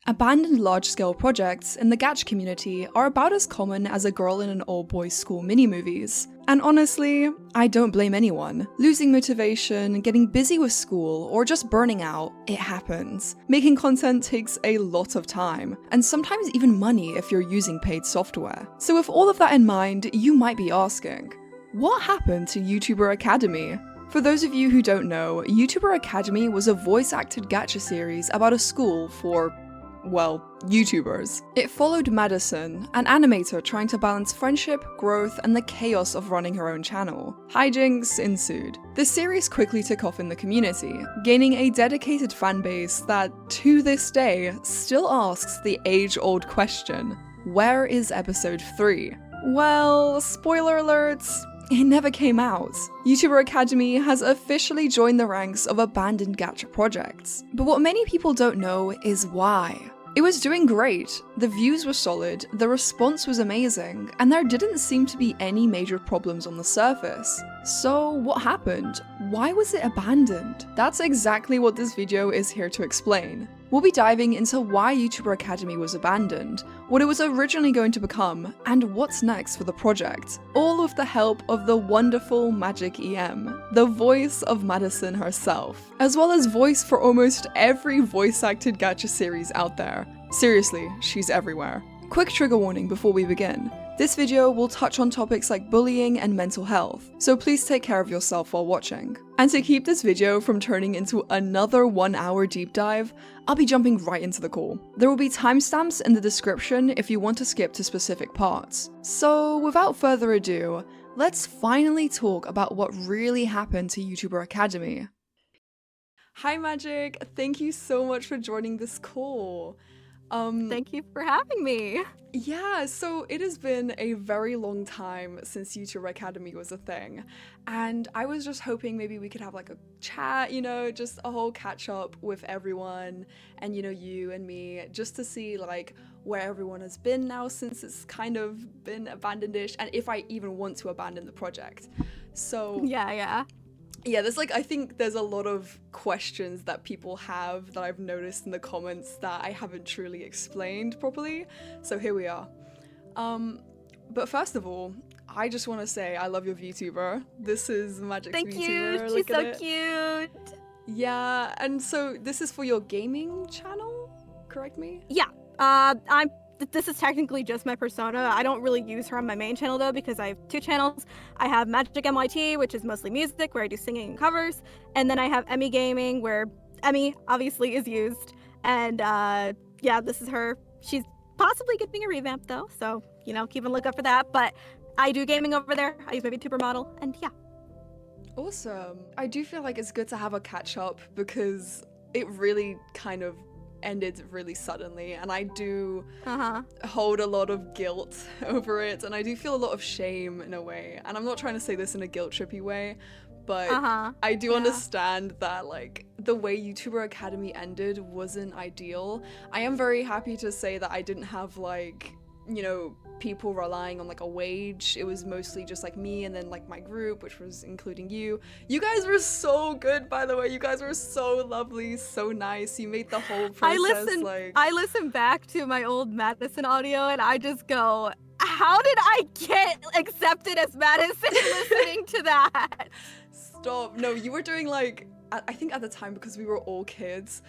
Abandoned large-scale projects in the Gacha community are about as common as a girl in an all-boys school mini-movies. And honestly, I don't blame anyone. Losing motivation, getting busy with school, or just burning out, it happens. Making content takes a lot of time, and sometimes even money if you're using paid software. So with all of that in mind, you might be asking, what happened to YouTuber Academy? For those of you who don't know, YouTuber Academy was a voice-acted gacha series about a school for, well, YouTubers. It followed Madison, an animator trying to balance friendship, growth, and the chaos of running her own channel. Hijinks ensued. The series quickly took off in the community, gaining a dedicated fanbase that, to this day, still asks the age-old question, where is episode 3? Well, spoiler alerts, it never came out. YouTuber Academy has officially joined the ranks of abandoned gacha projects. But what many people don't know is why. It was doing great, the views were solid, the response was amazing, and there didn't seem to be any major problems on the surface. So what happened? Why was it abandoned? That's exactly what this video is here to explain. We'll be diving into why YouTuber Academy was abandoned, what it was originally going to become, and what's next for the project. All with the help of the wonderful Magic EM, the voice of Madison herself, as well as voice for almost every voice-acted gacha series out there. Seriously, she's everywhere. Quick trigger warning before we begin. This video will touch on topics like bullying and mental health, so please take care of yourself while watching. And to keep this video from turning into another 1-hour deep dive, I'll be jumping right into the call. There will be timestamps in the description if you want to skip to specific parts. So without further ado, let's finally talk about what really happened to YouTuber Academy. Hi Magic, thank you so much for joining this call. Thank you for having me. Yeah, so it has been a very long time since YouTuber Academy was a thing, and I was just hoping maybe we could have like a chat, you know, just a whole catch up with everyone, and you know, you and me, just to see like where everyone has been now since it's kind of been abandoned-ish, and if I even want to abandon the project. So yeah, there's like, I think there's a lot of questions that people have that I've noticed in the comments that I haven't truly explained properly, so here we are. But first of all, I just want to say I love your VTuber. This is Magic's Thank VTuber. you, she's so cute. Yeah, and so this is for your gaming channel, correct me? Yeah, this is technically just my persona. I don't really use her on my main channel though, because I have 2 channels. I have Magic MYT, which is mostly music, where I do singing and covers, and then I have Emmy Gaming, where Emmy obviously is used. And yeah, this is her. She's possibly getting a revamp though, so you know, keep a lookout for that. But I do gaming over there. I use my VTuber model, and yeah. Awesome. I do feel like it's good to have a catch up because it really kind of ended really suddenly, and I do hold a lot of guilt over it, and I do feel a lot of shame in a way, and I'm not trying to say this in a guilt trippy way, but I do understand that like the way YouTuber Academy ended wasn't ideal. I am very happy to say that I didn't have like, you know, people relying on like a wage. It was mostly just like me and then like my group, which was including you. You guys were so good, by the way. You guys were so lovely, so nice. You made the whole process I listen back to my old Madison audio and I just go, how did I get accepted as Madison listening to that? Stop. No, you were doing like, I think at the time, because we were all kids,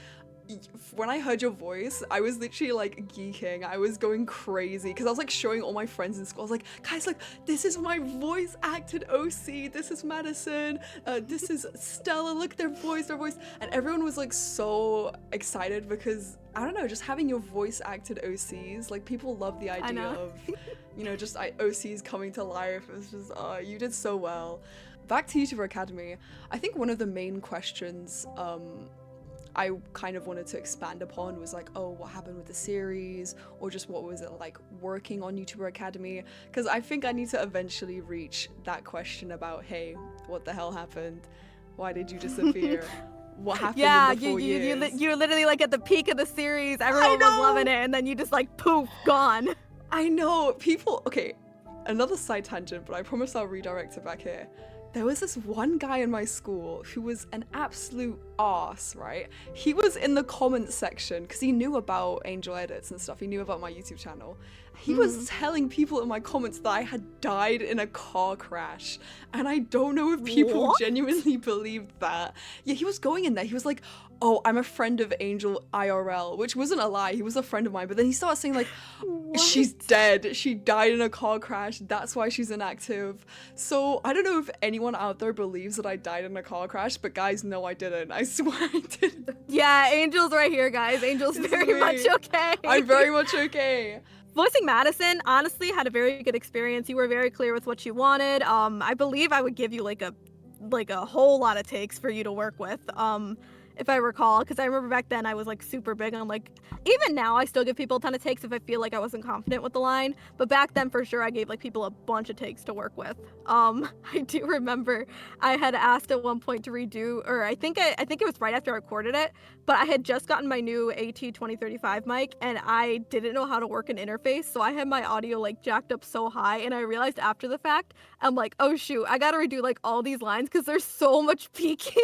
when I heard your voice, I was literally like geeking. I was going crazy because I was like showing all my friends in school. I was like, guys, like, this is my voice acted OC. This is Madison. This is Stella. Look, their voice. And everyone was like so excited because, I don't know, just having your voice acted OCs, like people love the idea of, you know, just OCs coming to life. It was just, you did so well. Back to YouTuber Academy. I think one of the main questions, I kind of wanted to expand upon was like, oh, what happened with the series, or just what was it like working on YouTuber Academy, because I think I need to eventually reach that question about, hey, what the hell happened? Why did you disappear? What happened in the 4 years? You're literally like at the peak of the series, everyone was loving it, and then you just like poof, gone. I know, people, okay, another side tangent, but I promise I'll redirect it back here. There was this one guy in my school who was an absolute ass, right? He was in the comments section because he knew about Angel Edits and stuff. He knew about my YouTube channel. He was telling people in my comments that I had died in a car crash. And I don't know if people genuinely believed that. Yeah, he was going in there. He was like, oh, I'm a friend of Angel IRL, which wasn't a lie. He was a friend of mine. But then he started saying like, she's dead. She died in a car crash. That's why she's inactive. So I don't know if anyone out there believes that I died in a car crash, but guys, no, I didn't. I swear I didn't. Yeah, Angel's right here, guys. Angel's very much okay. I'm very much okay. Voicing Madison, honestly, had a very good experience. You were very clear with what you wanted. I believe I would give you like a whole lot of takes for you to work with. If I recall, because I remember back then I was like super big on like, even now I still give people a ton of takes if I feel like I wasn't confident with the line, but back then for sure I gave like people a bunch of takes to work with. I do remember I had asked at one point to redo, or I think it was right after I recorded it, but I had just gotten my new AT2035 mic and I didn't know how to work an interface, so I had my audio like jacked up so high, and I realized after the fact, I'm like, oh shoot, I gotta redo like all these lines because there's so much peaking.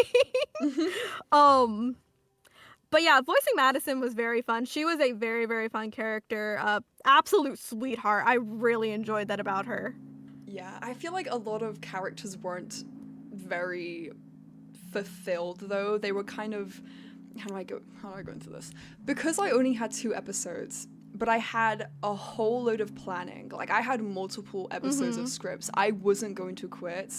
But yeah, voicing Madison was very fun. She was a very, very fun character. Absolute sweetheart. I really enjoyed that about her. Yeah, I feel like a lot of characters weren't very fulfilled though. They were kind of, how do I go into this? Because I only had 2 episodes, but I had a whole load of planning. Like I had multiple episodes of scripts. I wasn't going to quit.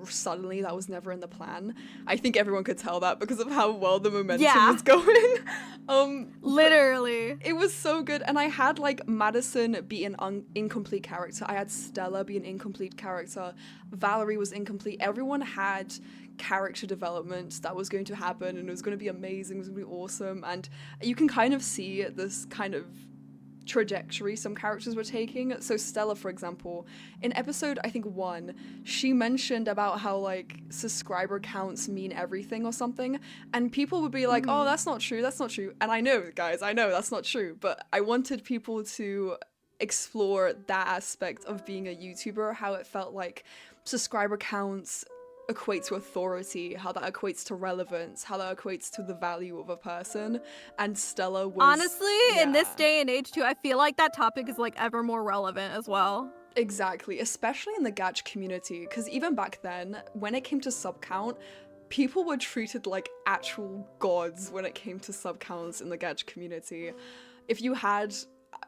Suddenly, that was never in the plan. I think everyone could tell that because of how well the momentum was going. Literally. It was so good. And I had like Madison be an incomplete character. I had Stella be an incomplete character. Valerie was incomplete. Everyone had character development that was going to happen, and it was going to be amazing. It was going to be awesome. And you can kind of see this kind of trajectory some characters were taking. So Stella, for example, in episode I think 1, she mentioned about how like subscriber counts mean everything or something, and people would be like, oh, that's not true, and I know, guys, I know that's not true, but I wanted people to explore that aspect of being a YouTuber, how it felt like subscriber counts equate to authority, how that equates to relevance, how that equates to the value of a person. And Stella was honestly, in this day and age too, I feel like that topic is like ever more relevant as well. Exactly, especially in the Gacha community, because even back then, when it came to sub count, people were treated like actual gods when it came to sub counts in the Gacha community. If you had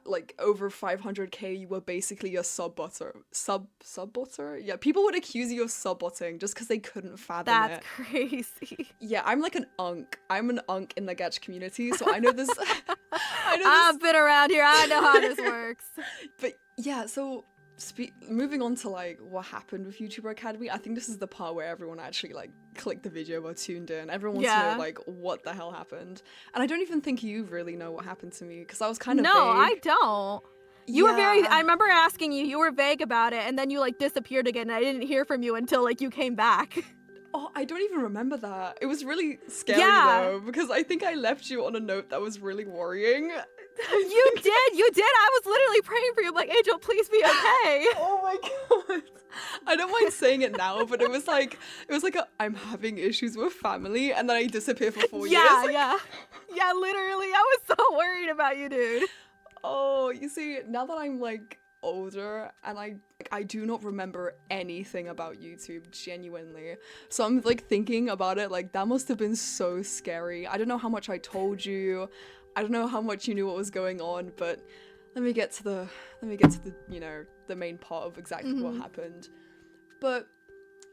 like over 500k, you were basically a sub-botter. Sub-botter? Yeah, people would accuse you of sub-botting just because they couldn't fathom it. That's crazy. Yeah, I'm like an unk. I'm an unk in the Gacha community, so I know this. I've been around here. I know how this works. But yeah, so moving on to like what happened with YouTuber Academy, I think this is the part where everyone actually like clicked the video or tuned in. Everyone wants to know like what the hell happened, and I don't even think you really know what happened to me because I was kind of vague. I don't. You were very, I remember asking you, you were vague about it, and then you like disappeared again, and I didn't hear from you until like you came back. Oh, I don't even remember that. It was really scary though, because I think I left you on a note that was really worrying. You did. I was literally praying for you. I'm like, Angel, please be okay. Oh my god. I don't mind saying it now, but it was like I'm having issues with family, and then I disappear for 4 years. Yeah, literally. I was so worried about you, dude. Oh, you see, now that I'm like older and I do not remember anything about YouTube, genuinely. So I'm like thinking about it, like that must have been so scary. I don't know how much I told you. I don't know how much you knew what was going on, but let me get to the you know, the main part of exactly what happened. But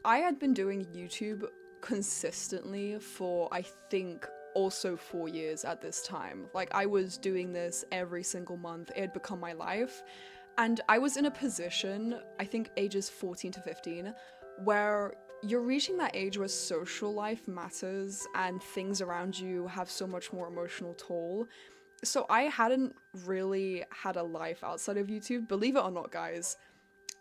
I had been doing YouTube consistently for I think also 4 years at this time. Like I was doing this every single month. It had become my life. And I was in a position, I think ages 14 to 15, where you're reaching that age where social life matters and things around you have so much more emotional toll. So I hadn't really had a life outside of YouTube. Believe it or not, guys,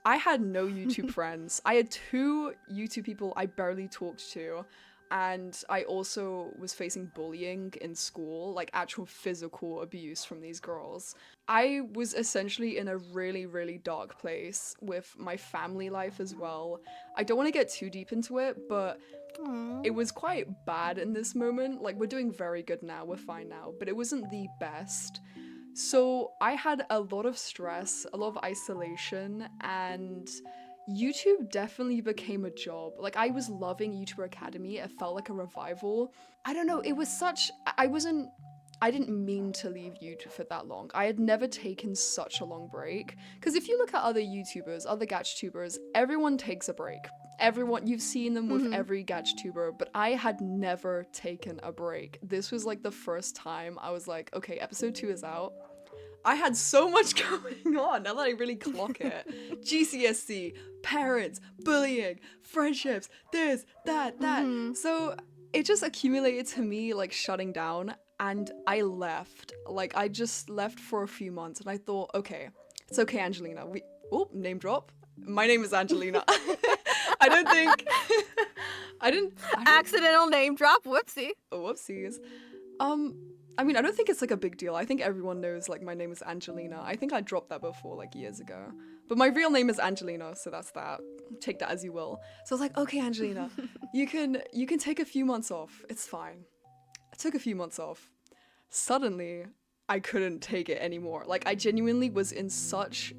I had no YouTube friends. I had 2 YouTube people I barely talked to. and I also was facing bullying in school, like actual physical abuse from these girls. I was essentially in a really, really dark place with my family life as well. I don't want to get too deep into it, but Aw. it was quite bad in this moment. Like, we're doing very good now, we're fine now, but it wasn't the best. So I had a lot of stress, a lot of isolation, and YouTube definitely became a job. Like, I was loving YouTuber Academy. It felt like a revival. I don't know, it was such, I didn't mean to leave YouTube for that long. I had never taken such a long break. Because if you look at other YouTubers, other GachaTubers, everyone takes a break. Everyone, you've seen them with every GachaTuber, but I had never taken a break. This was like the first time I was like, okay, episode 2 is out. I had so much going on now that I really clock it. GCSE, parents, bullying, friendships, this, that. So it just accumulated to me like shutting down, and I left. Like, I just left for a few months, and I thought, okay, it's okay, Angelina. Name drop. My name is Angelina. I don't think I didn't Accidental name drop. Whoopsie. whoopsies. I mean, I don't think it's like a big deal. I think everyone knows like my name is Angelina. I think I dropped that before like years ago. But my real name is Angelina, so that's that. Take that as you will. So I was like, okay, Angelina, you can take a few months off. It's fine. I took a few months off. Suddenly, I couldn't take it anymore. Like, I genuinely was in such,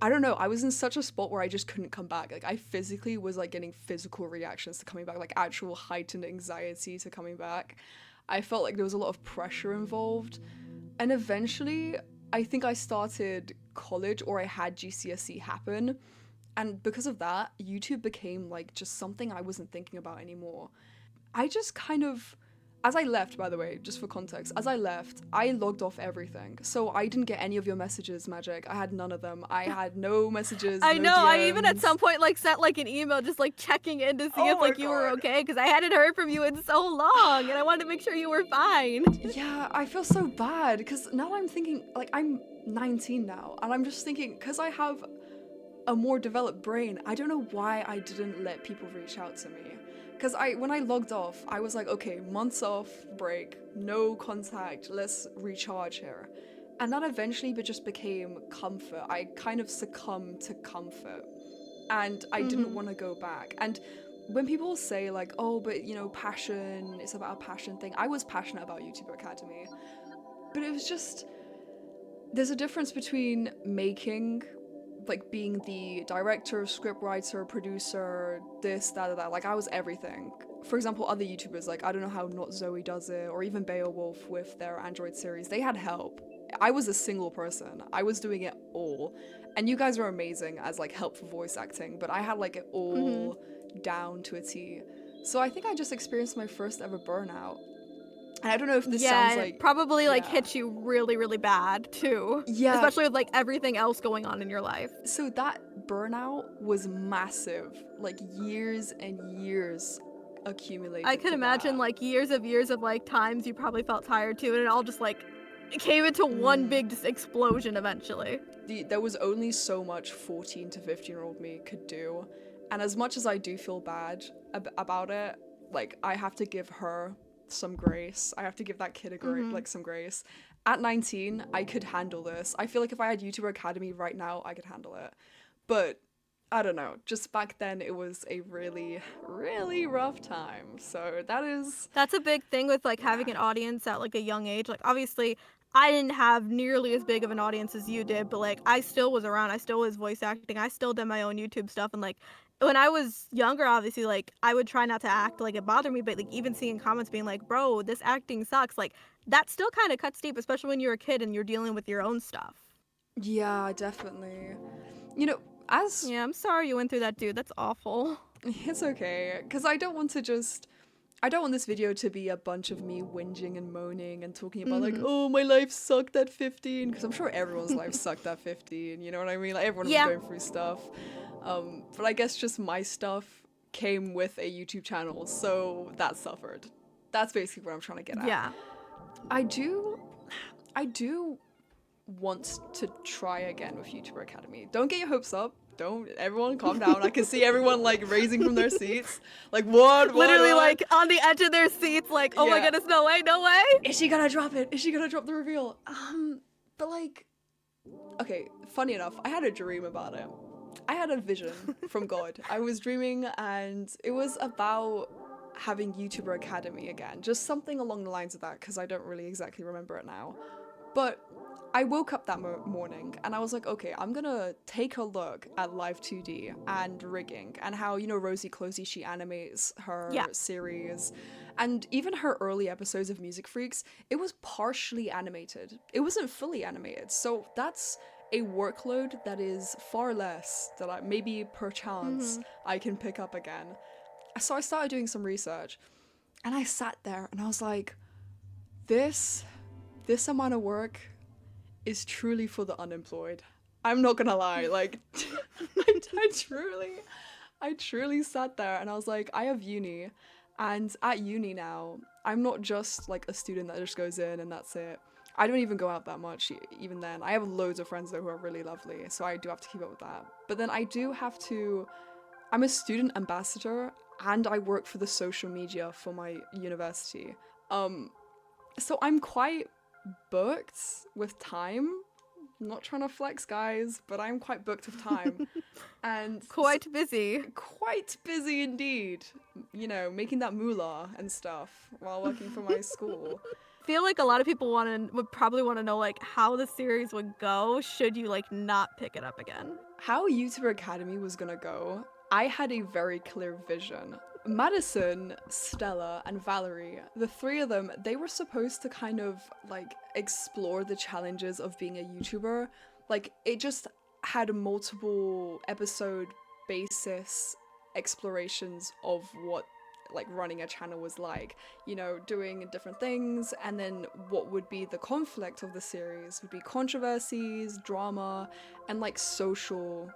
I don't know, I was in such a spot where I just couldn't come back. Like, I physically was like getting physical reactions to coming back, like actual heightened anxiety to coming back. I felt like there was a lot of pressure involved. And eventually, I think I started college, or I had GCSE happen. And because of that, YouTube became like just something I wasn't thinking about anymore. I just kind of, as I left, by the way, just for context, as I left, I logged off everything. So I didn't get any of your messages, Magic. I had none of them. I had no messages. I no know. DMs. I even at some point like sent like an email just like checking in to see Oh if like my you were God. okay, because I hadn't heard from you in so long and I wanted to make sure you were fine. Yeah, I feel so bad because now I'm thinking, like, I'm 19 now, and I'm just thinking, because I have a more developed brain, I don't know why I didn't let people reach out to me. Because when I logged off, I was like, okay, months off, break, no contact, let's recharge here. And that eventually just became comfort. I kind of succumbed to comfort, and I didn't want to go back. And when people say like, oh, but you know, passion, it's about a passion thing, I was passionate about YouTuber Academy, but it was just, there's a difference between making, like being the director, scriptwriter, producer, this, that. Like, I was everything. For example, other YouTubers, like, I don't know how Not Zoe does it, or even Beowulf with their Android series, they had help. I was a single person. I was doing it all. And you guys are amazing as like help for voice acting, but I had like it all down to a T. So I think I just experienced my first ever burnout. And I don't know if this sounds like... it probably like yeah. hit you really, really bad too. Yeah. Especially with like everything else going on in your life. So that burnout was massive. Like, years and years accumulated. I can imagine like years of like times you probably felt tired too, and it all just like it came into one big just explosion eventually. There was only so much 14 to 15-year-old me could do. And as much as I do feel bad about it, like, I have to give her some grace. I have to give that kid like some grace. At 19, I could handle this. I feel like if I had YouTuber Academy right now, I could handle it. But I don't know, just back then it was a really, really rough time. So that's a big thing with like having an audience at like a young age. Like, obviously I didn't have nearly as big of an audience as you did, but like I still was around. I still was voice acting. I still did my own YouTube stuff, and like when I was younger, obviously, like I would try not to act like it bothered me, but like even seeing comments being like, bro, this acting sucks, like that still kind of cuts deep, especially when you're a kid and you're dealing with your own stuff. Yeah, definitely. You know, Yeah, I'm sorry you went through that, dude. That's awful. It's okay, because I don't want this video to be a bunch of me whinging and moaning and talking about like, oh, my life sucked at 15, because I'm sure everyone's life sucked at 15, you know what I mean? Like, everyone was going through stuff. But I guess just my stuff came with a YouTube channel, so that suffered. That's basically what I'm trying to get at. Yeah. I do want to try again with YouTuber Academy. Don't get your hopes up. don't everyone calm down. I can see everyone like raising from their seats. Like what? Literally what? like on the edge of their seats, like, oh my Yeah. goodness, no way, no way. Is she gonna drop it? Is she gonna drop the reveal? But like, okay, funny enough, I had a dream about it. I had a vision from God. I was dreaming and it was about having YouTuber Academy again. Just something along the lines of that, because I don't really exactly remember it now. But I woke up that morning and I was like, okay, I'm gonna take a look at Live 2D and rigging and how, you know, Rosie Closey, she animates her series. And even her early episodes of Music Freaks, it was partially animated. It wasn't fully animated. So that's a workload that is far less that I maybe perchance I can pick up again. So I started doing some research and I sat there and I was like, this amount of work is truly for the unemployed. I'm not gonna lie, like I truly sat there and I was like, I have uni, and at uni now, I'm not just like a student that just goes in and that's it. I don't even go out that much even then. I have loads of friends though who are really lovely, so I do have to keep up with that. But then I'm a student ambassador and I work for the social media for my university. So I'm quite booked with time. I'm not trying to flex, guys, but I'm quite booked with time. And Quite busy. Quite busy indeed. You know, making that moolah and stuff while working for my school. I feel like a lot of people would probably want to know like how the series would go should you like not pick it up again. How YouTuber Academy was gonna go, I had a very clear vision. Madison, Stella, and Valerie, the three of them, they were supposed to kind of like explore the challenges of being a YouTuber. Like, it just had multiple episode basis explorations of what like running a channel was like, you know, doing different things, and then what would be the conflict of the series would be controversies, drama, and like social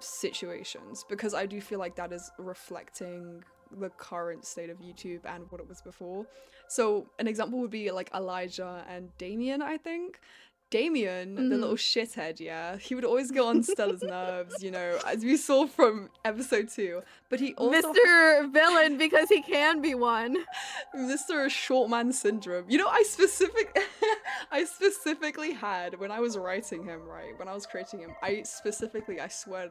situations, because I do feel like that is reflecting the current state of YouTube and what it was before. So an example would be like Elijah and Damien, I think. Damien, the little shithead, yeah, he would always go on Stella's nerves, you know, as we saw from episode 2. But he also Mr. Villain, because he can be one. Mr. Short Man Syndrome. You know, I specifically had, when I was writing him, right, when I was creating him, I swear,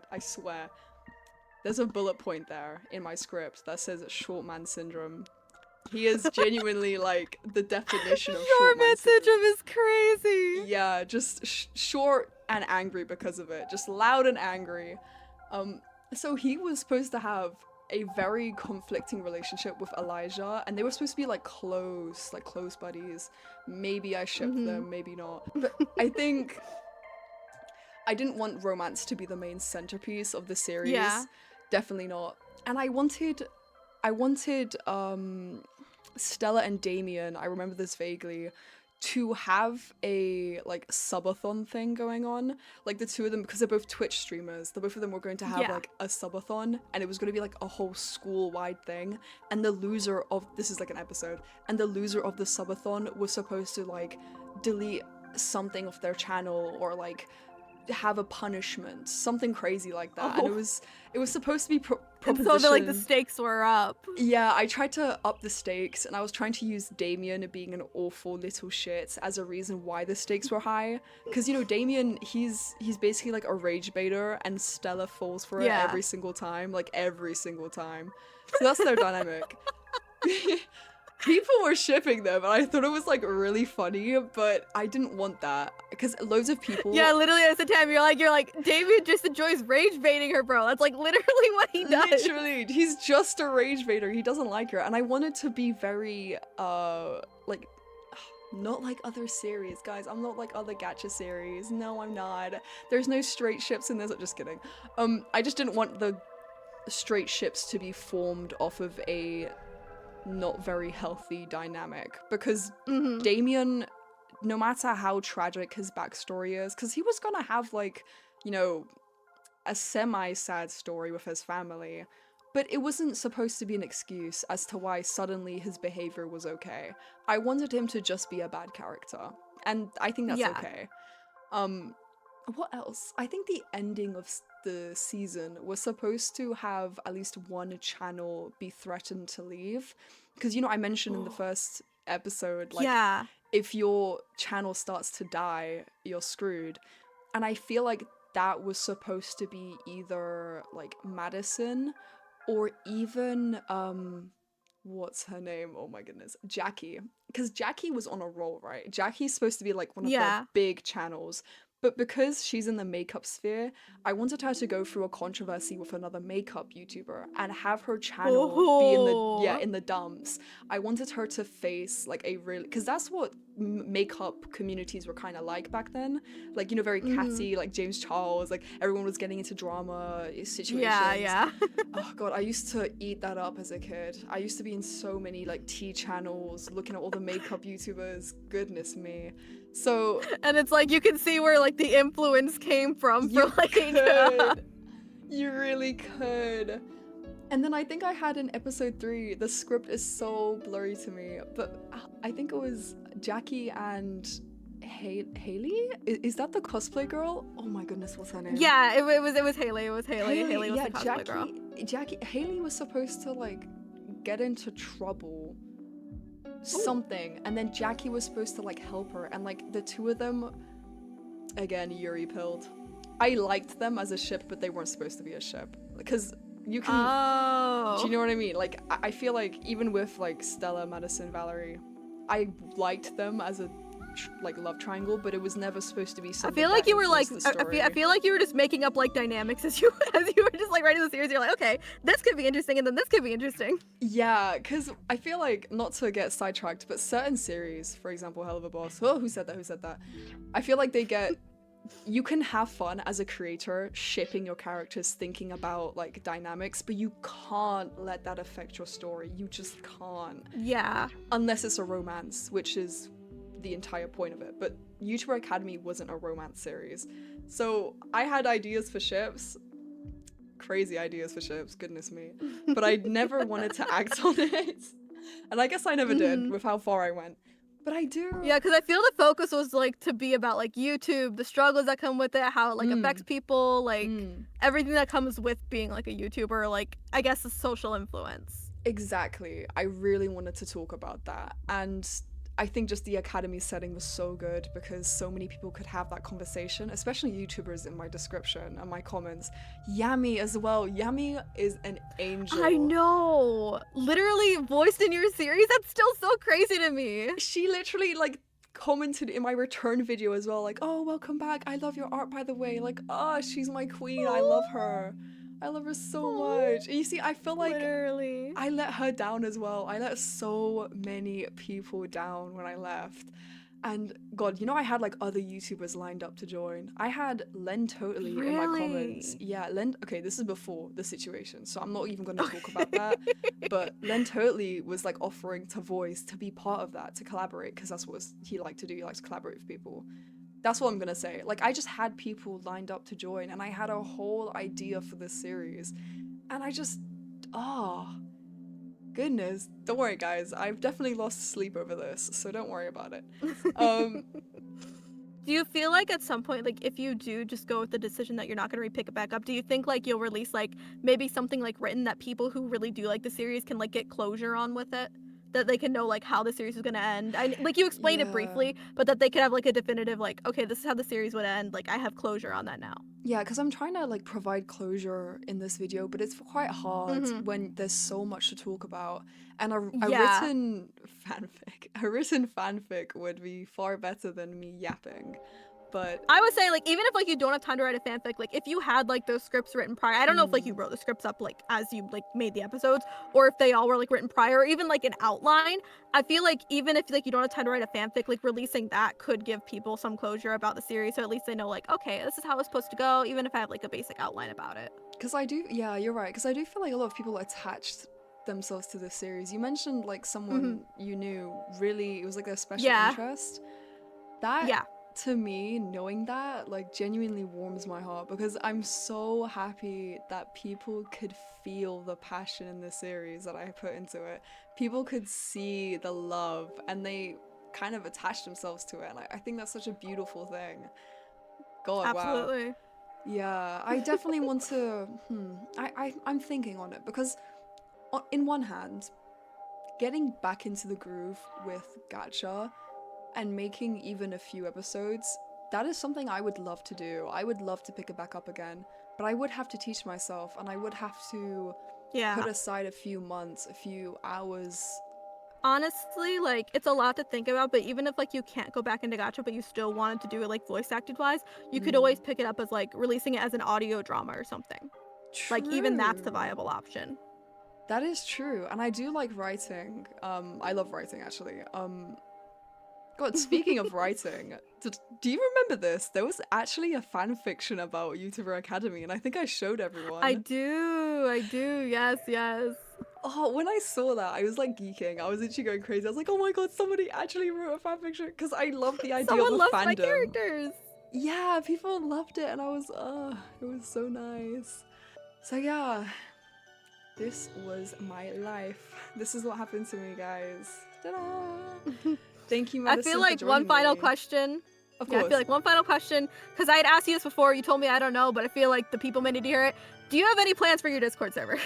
there's a bullet point there in my script that says Short Man Syndrome. He is genuinely like the definition of short man syndrome. Is crazy. Yeah, just short and angry because of it. Just loud and angry. So he was supposed to have a very conflicting relationship with Elijah, and they were supposed to be like close buddies. Maybe I shipped them, maybe not. But I think I didn't want romance to be the main centerpiece of the series. Yeah. Definitely not. And I wanted Stella and Damien, I remember this vaguely, to have a like subathon thing going on. Like the two of them, because they're both Twitch streamers, the both of them were going to have like a subathon, and it was going to be like a whole school-wide thing, and the loser of this is like an episode, and the loser of the subathon was supposed to like delete something of their channel or like have a punishment, something crazy like that. And it was supposed to be proposition. And so like the stakes were up. Yeah, I tried to up the stakes, and I was trying to use Damien being an awful little shit as a reason why the stakes were high. Because, you know, Damien, he's basically like a rage baiter, and Stella falls for it every single time. Like, every single time. So that's their dynamic. People were shipping them, and I thought it was like really funny, but I didn't want that because loads of people. Yeah, literally, at the time you're like, David just enjoys rage baiting her, bro. That's like literally what he does. Literally, he's just a rage baiter. He doesn't like her, and I wanted to be very like not like other series, guys. I'm not like other gacha series. No, I'm not. There's no straight ships in this. I'm just kidding. I just didn't want the straight ships to be formed off of a not very healthy dynamic, because Damien, no matter how tragic his backstory is, because he was gonna have like, you know, a semi-sad story with his family, but it wasn't supposed to be an excuse as to why suddenly his behavior was okay. I wanted him to just be a bad character, and I think that's okay. what else? I think the ending of the season was supposed to have at least one channel be threatened to leave. Because, I mentioned in the first episode, like, Yeah. if your channel starts to die, you're screwed. And I feel like that was supposed to be either, like, Madison or even, what's her name? Oh my goodness. Jackie. Because Jackie was on a roll, right? Jackie's supposed to be, like, one of the Yeah. big channels. But because she's in the makeup sphere, I wanted her to go through a controversy with another makeup YouTuber and have her channel be Oh. in the dumps. I wanted her to face like a real, because that's what makeup communities were kind of like back then. Like, very catty, like James Charles, like everyone was getting into drama situations. Yeah. Oh god, I used to eat that up as a kid. I used to be in so many like tea channels looking at all the makeup YouTubers. Goodness me. So And it's like you can see where like the influence came from for like could. You really could. And then I think I had in episode 3, the script is so blurry to me, but I think it was Jackie and Haley? Is that the cosplay girl? Oh my goodness, what's her name? Yeah, it was Haley. It was Haley. Haley was yeah, the cosplay girl. Haley was supposed to like get into trouble. Something. And then Jackie was supposed to like help her, and like the two of them, again, Yuri pilled. I liked them as a ship, but they weren't supposed to be a ship. Because you can... Oh. Do you know what I mean? Like, I feel like even with like Stella, Madison, Valerie, I liked them as a like love triangle, but it was never supposed to be something. I feel like you were like I feel like you were just making up like dynamics as you were just like writing the series. You're like, okay, this could be interesting, and then this could be interesting. Yeah, because I feel like, not to get sidetracked, but certain series, for example, Hell of a Boss. Oh, who said that? I feel like they get... You can have fun as a creator shipping your characters, thinking about like dynamics, but you can't let that affect your story. You just can't. Yeah. Unless it's a romance, which is the entire point of it. But YouTuber Academy wasn't a romance series. So I had ideas for ships. Crazy ideas for ships, goodness me. But I never wanted to act on it. And I guess I never did with how far I went. But I do. Yeah, because I feel the focus was like to be about like YouTube, the struggles that come with it, how it like affects people, like everything that comes with being like a YouTuber, like I guess the social influence. Exactly. I really wanted to talk about that. And I think just the Academy setting was so good because so many people could have that conversation, especially YouTubers in my description and my comments. Yami as well. Yami is an angel. I know. Literally voiced in your series? That's still so crazy to me. She literally like commented in my return video as well, like, oh, welcome back. I love your art, by the way. Like, oh, she's my queen. I love her. I love her so much. And you see, I feel like literally I let her down as well. I let so many people down when I left. And God, I had like other YouTubers lined up to join. I had Len Totally in my comments. Yeah, Len. Okay, this is before the situation, so I'm not even going to talk about that. But Len Totally was like offering to voice, to be part of that, to collaborate, because that's what he liked to do. He likes to collaborate with people. That's what I'm gonna say. Like, I just had people lined up to join, and I had a whole idea for this series, and I just, goodness. Don't worry, guys. I've definitely lost sleep over this, so don't worry about it. Do you feel like at some point, like if you do just go with the decision that you're not going to pick it back up, do you think like you'll release like maybe something like written that people who really do like the series can like get closure on with it? That they can know like how the series is going to end? Like you explained it briefly, but that they could have like a definitive like, okay, this is how the series would end. Like I have closure on that now. Yeah, because I'm trying to like provide closure in this video, but it's quite hard when there's so much to talk about. And a written fanfic would be far better than me yapping. But I would say like even if like you don't have time to write a fanfic, like if you had like those scripts written prior, I don't know if like you wrote the scripts up like as you like made the episodes, or if they all were like written prior, or even like an outline. I feel like even if like you don't have time to write a fanfic, like releasing that could give people some closure about the series, so at least they know like, okay, this is how it's supposed to go, even if I have like a basic outline about it. Because I do, yeah, you're right. Because I do feel like a lot of people attached themselves to this series. You mentioned like someone you knew really, it was like their special interest. That to me, knowing that like genuinely warms my heart, because I'm so happy that people could feel the passion in this series that I put into it. People could see the love and they kind of attached themselves to it, and I think that's such a beautiful thing. God, wow. Absolutely. Yeah, I definitely want to. I'm thinking on it because, in one hand, getting back into the groove with Gacha and making even a few episodes, that is something I would love to do. I would love to pick it back up again, but I would have to teach myself, and I would have to put aside a few months, a few hours. Honestly, like, it's a lot to think about, but even if, like, you can't go back into Gacha, but you still wanted to do it, like, voice acted wise, you could always pick it up as, like, releasing it as an audio drama or something. True. Like, even that's a viable option. That is true, and I do like writing. I love writing, actually. God, speaking of writing, do you remember this? There was actually a fan fiction about YouTuber Academy, and I think I showed everyone. I do, yes. Oh, when I saw that, I was like geeking. I was literally going crazy. I was like, oh my god, somebody actually wrote a fan fiction, because I love the idea Someone of a loves fandom. my characters. Yeah, people loved it, and I was, it was so nice. So yeah, this was my life. This is what happened to me, guys. Ta-da! Thank you, Madison, I feel like one final question. Of course. I feel like one final question, because I had asked you this before, you told me I don't know, but I feel like the people may need to hear it. Do you have any plans for your Discord server?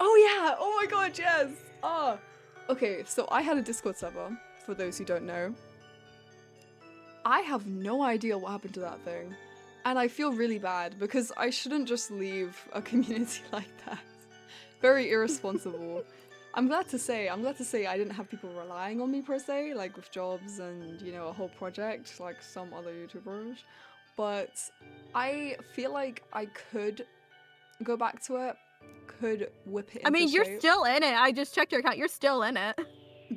Oh yeah! Oh my god, yes! Okay, so I had a Discord server, for those who don't know. I have no idea what happened to that thing. And I feel really bad, because I shouldn't just leave a community like that. Very irresponsible. I'm glad to say I didn't have people relying on me per se, like with jobs and, you know, a whole project like some other YouTubers. But I feel like I could go back to it, could whip it into I mean, you're shape. still in it. I just checked your account. You're still in it.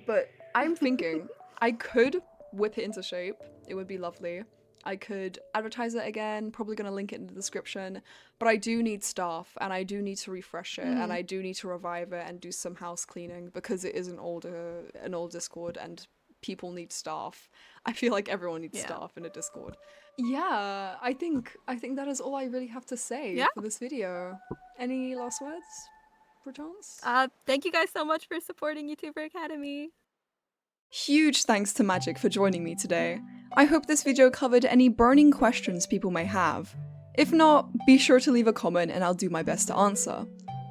But I'm thinking I could whip it into shape. It would be lovely. I could advertise it again, probably going to link it in the description, but I do need staff and I do need to refresh it and I do need to revive it and do some house cleaning because it is an old Discord and people need staff. I feel like everyone needs staff in a Discord. Yeah, I think that is all I really have to say for this video. Any last words, perchance? Thank you guys so much for supporting YouTuber Academy. Huge thanks to Magic for joining me today. I hope this video covered any burning questions people may have. If not, be sure to leave a comment and I'll do my best to answer.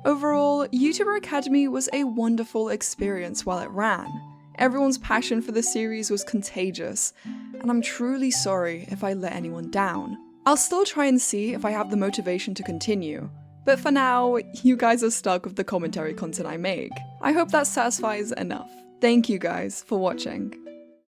Overall, YouTuber Academy was a wonderful experience while it ran. Everyone's passion for the series was contagious, and I'm truly sorry if I let anyone down. I'll still try and see if I have the motivation to continue, but for now, you guys are stuck with the commentary content I make. I hope that satisfies enough. Thank you guys for watching.